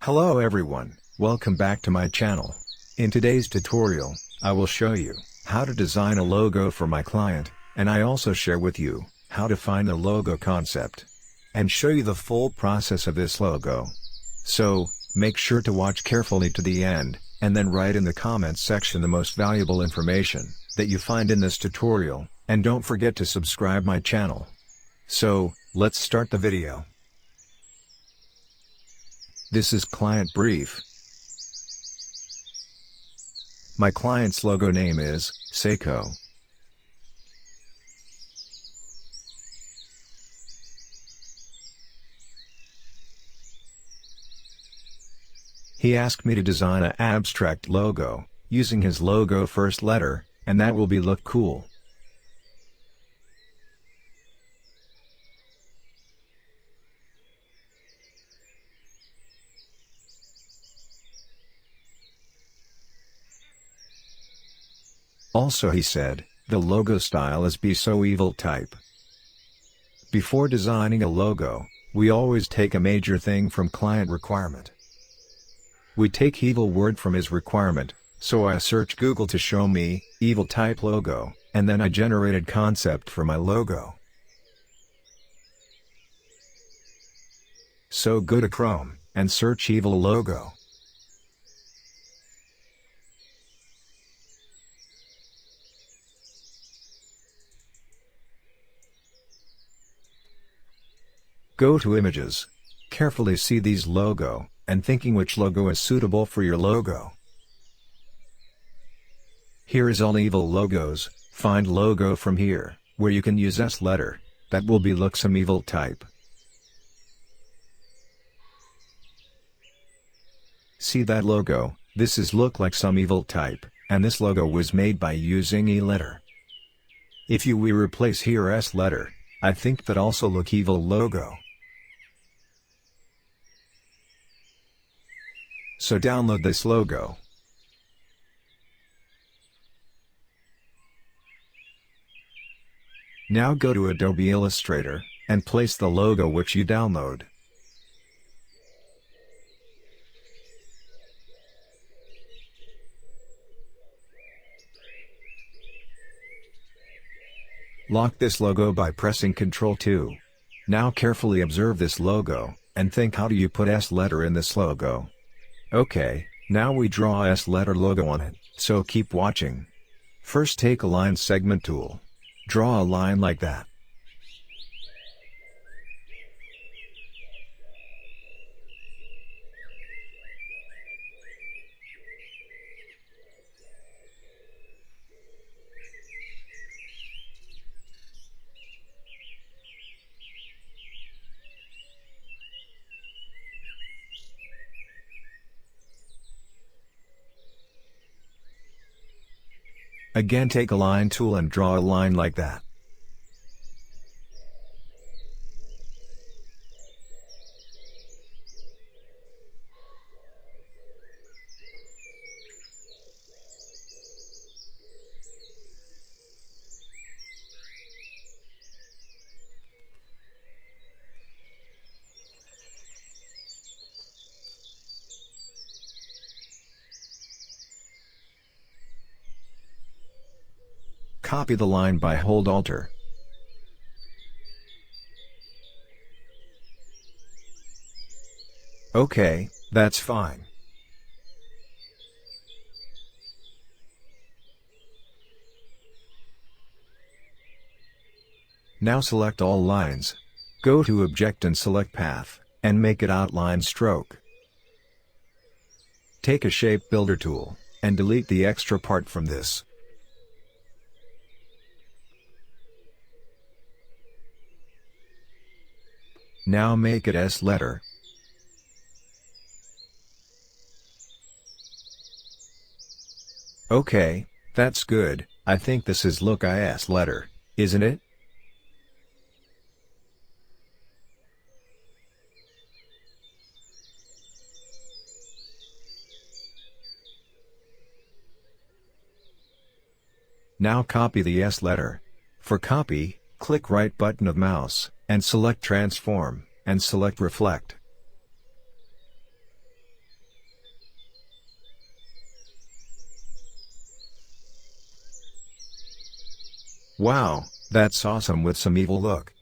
Hello everyone, welcome back to my channel. In today's tutorial, I will show you how to design a logo for my client, and I also share with you how to find a logo concept and show you the full process of this logo. So, make sure to watch carefully to the end, and then write in the comments section the most valuable information that you find in this tutorial, and don't forget to subscribe my channel. So, let's start the video. This is client brief. My client's logo name is Seiko. He asked me to design an abstract logo, using his logo first letter, and that will be look cool. Also he said, the logo style is be so evil type. Before designing a logo, we always take a major thing from client requirement. We take evil word from his requirement, so I search Google to show me evil type logo, and then I generated concept for my logo. So go to Chrome, and search evil logo. Go to images. Carefully see these logo, and thinking which logo is suitable for your logo. Here is all evil logos, find logo from here, where you can use S letter, that will be look some evil type. See that logo, this is look like some evil type, and this logo was made by using E letter. If we replace here S letter, I think that also look evil logo. So download this logo. Now go to Adobe Illustrator, and place the logo which you download. Lock this logo by pressing Ctrl 2. Now carefully observe this logo, and think how do you put S letter in this logo. Okay, now we draw S letter logo on it, so keep watching. First take a line segment tool. Draw a line like that. Again take a line tool and draw a line like that. Copy the line by hold Alt. Okay, that's fine. Now select all lines. Go to Object and select Path, and make it outline stroke. Take a Shape Builder tool, and delete the extra part from this. Now make it S letter. Okay, that's good, I think this is look S letter, isn't it? Now copy the S letter. For copy, click right button of mouse, and select Transform, and select Reflect. Wow, that's awesome with some evil look.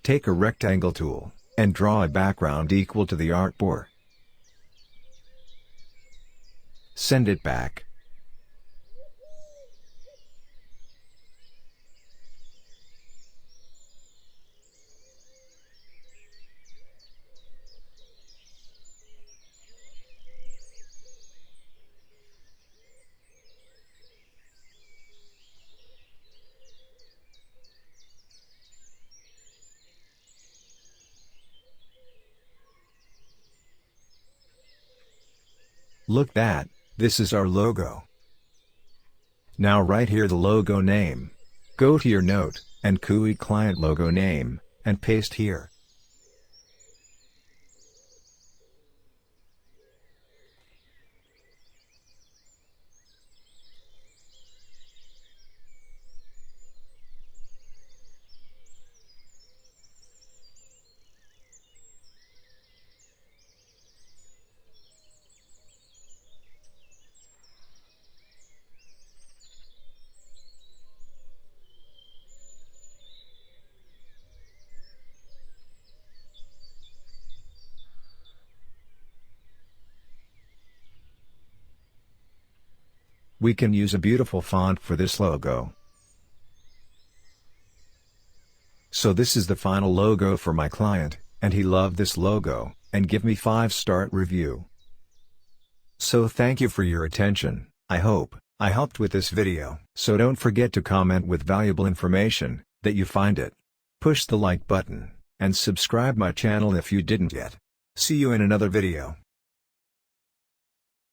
Take a rectangle tool, and draw a background equal to the artboard. Send it back. Look that, this is our logo. Now right here the logo name. Go to your note, and copy client logo name, and paste here. We can use a beautiful font for this logo. So this is the final logo for my client, and he loved this logo, and give me 5-star review. So thank you for your attention. I hope I helped with this video. So don't forget to comment with valuable information that you find it. Push the like button, and subscribe my channel if you didn't yet. See you in another video.